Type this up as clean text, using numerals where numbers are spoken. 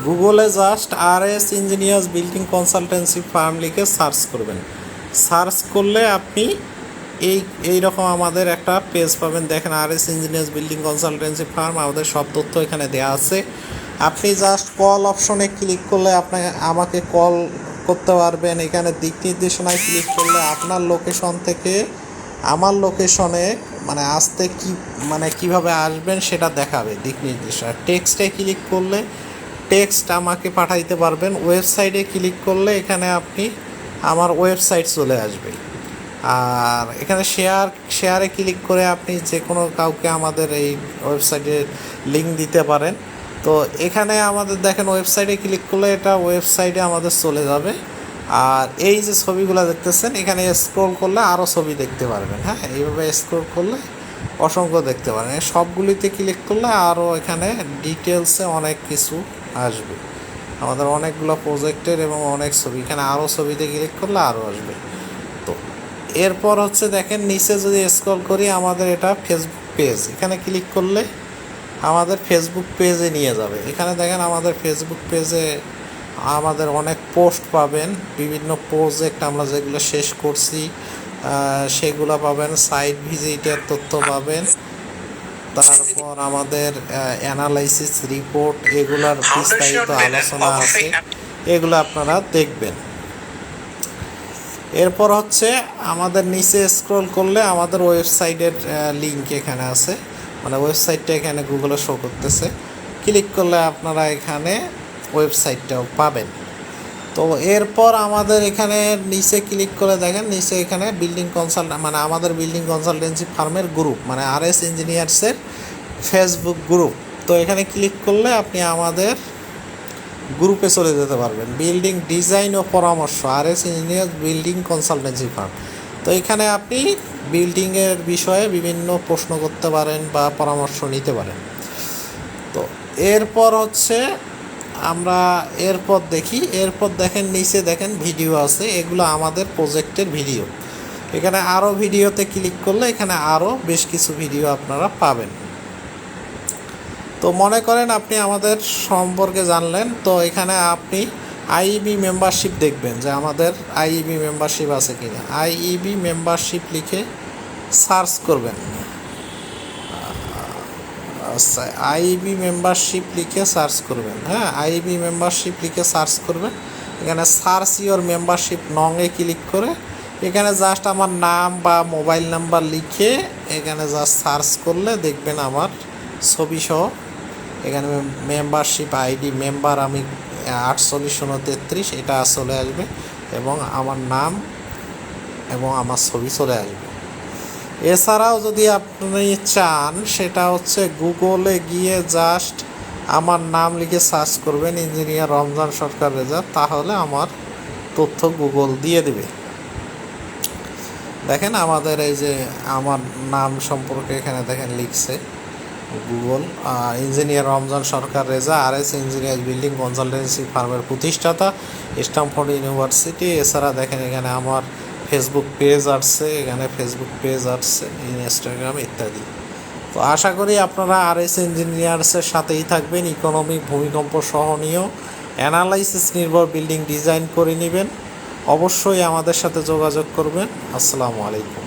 গুগলে just RS engineers building consultancy firm লিখে search করবেন। সার্চ করলে আপনি এইরকম আমাদের একটা পেজ পাবেন। দেখেন RS engineers building consultancy firm, আমাদের সব তথ্য এখানে দেওয়া আছে। আপনি জাস্ট কল অপশনে ক্লিক করলে আমাকে কল করতে পারবেন। এখানে দিক নির্দেশনায় ক্লিক করলে আপনার লোকেশন থেকে আমার লোকেশনে আসতে কীভাবে আসবেন সেটা দেখাবে দিক নির্দেশনা। টেক্সটে ক্লিক করলে টেক্সট আমাকে পাঠাইতে পারবেন। ওয়েবসাইটে ক্লিক করলে এখানে আপনি আমার ওয়েবসাইট চলে আসবে। আর এখানে শেয়ারে ক্লিক করে আপনি যে কোনো কাউকে আমাদের এই ওয়েবসাইটের লিঙ্ক দিতে পারেন। তো এখানে আমাদের দেখেন ওয়েবসাইটে ক্লিক করলে এটা ওয়েবসাইটে আমাদের চলে যাবে। আর এই যে ছবিগুলো দেখতেছেন এখানে স্ক্রল করলে আরও ছবি দেখতে পারবেন। হ্যাঁ, এইভাবে স্ক্রল করলে অসংখ্য দেখতে পারেন। সবগুলিতে ক্লিক করলে আরও এখানে ডিটেলসে অনেক কিছু আসবে। আমাদের অনেকগুলো প্রজেক্টের এবং অনেক ছবি, এখানে আরও ছবিতে ক্লিক করলে আরও আসবে। তো এরপর হচ্ছে দেখেন নিচে যদি স্ক্রল করি আমাদের এটা ফেসবুক পেজ, এখানে ক্লিক করলে আমাদের ফেসবুক পেজে নিয়ে যাবে। এখানে দেখেন আমাদের ফেসবুক পেজে আমাদের অনেক পোস্ট পাবেন, বিভিন্ন প্রজেক্ট আমরা যেগুলো শেষ করছি সেগুলো পাবেন, সাইট ভিজিটের তথ্য পাবেন, তারপর আমাদের অ্যানালাইসিস রিপোর্ট, এগুলার বিস্তারিত আলোচনা আছে, এগুলো আপনারা দেখবেন। এরপর হচ্ছে আমাদের নিচে স্ক্রল করলে আমাদের ওয়েবসাইটের লিঙ্ক এখানে আছে, ওয়েবসাইটটা এখানে গুগলে শো করতেছে। ক্লিক করলে আপনারা এখানে ওয়েবসাইটটাও পাবেন। তো এরপর আমাদের এখানে নিচে ক্লিক করে দেখেন নিচে এখানে বিল্ডিং আমাদের বিল্ডিং কনসালটেন্সি ফার্মের গ্রুপ, RS ইঞ্জিনিয়ার্সের ফেসবুক গ্রুপ। তো এখানে ক্লিক করলে আপনি আমাদের গ্রুপে চলে যেতে পারবেন। বিল্ডিং ডিজাইন ও পরামর্শ RS engineers building consultancy firm. তো এখানে আপনি বিল্ডিংয়ের বিষয়ে বিভিন্ন প্রশ্ন করতে পারেন বা পরামর্শ নিতে পারেন। তো এরপর হচ্ছে আমরা এরপর দেখেন নিচে দেখেন ভিডিও আছে, এগুলো আমাদের প্রজেক্টের ভিডিও। এখানে আরও ভিডিওতে ক্লিক করলে এখানে আরও বেশ কিছু ভিডিও আপনারা পাবেন। তো মনে করেন আপনি আমাদের সম্পর্কে জানলেন, তো এখানে আপনি IEB মেম্বারশিপ দেখবেন যে আমাদের IEB মেম্বারশিপ আছে কিনা। IEB মেম্বারশিপ লিখে সার্চ করবেন। আচ্ছা, IEB মেম্বারশিপ লিখে সার্চ করবেন। হ্যাঁ, IEB মেম্বারশিপ লিখে সার্চ করবেন। এখানে সার্চ ইওর মেম্বারশিপ নংয়ে ক্লিক করে এখানে জাস্ট আমার নাম বা মোবাইল নাম্বার লিখে এখানে জাস্ট সার্চ করলে দেখবেন আমার ছবি সহ এখানে মেম্বারশিপ আইডি মেম্বার আমি 48-033 এটা চলে আসবে এবং আমার নাম এবং আমার ছবি চলে আসবে। এছাড়াও যদি আপনি চান সেটা হচ্ছে গুগলে গিয়ে জাস্ট আমার নাম লিখে সার্চ করবেন ইঞ্জিনিয়ার রমজান সরকার রেজা, তাহলে আমার তথ্য গুগল দিয়ে দেবে। দেখেন আমাদের এই যে আমার নাম সম্পর্কে এখানে দেখেন লিখছে Google, engineer Ramzan Sarkar Reza RS engineer building consultancy ফার্মের প্রতিষ্ঠাতা, স্ট্যামফোর্ড ইউনিভার্সিটি। এছাড়া দেখেন এখানে আমার ফেসবুক পেজ আসছে, এখানে ফেসবুক পেজ আসছে, ইনস্টাগ্রাম ইত্যাদি। তো আশা করি আপনারা RS ইঞ্জিনিয়ার্সের সাথেই থাকবেন। ইকোনমিক ভূমিকম্প সহনীয় অ্যানালাইসিস নির্ভর বিল্ডিং ডিজাইন করে নেবেন। অবশ্যই আমাদের সাথে যোগাযোগ করবেন। আসসালামু আলাইকুম।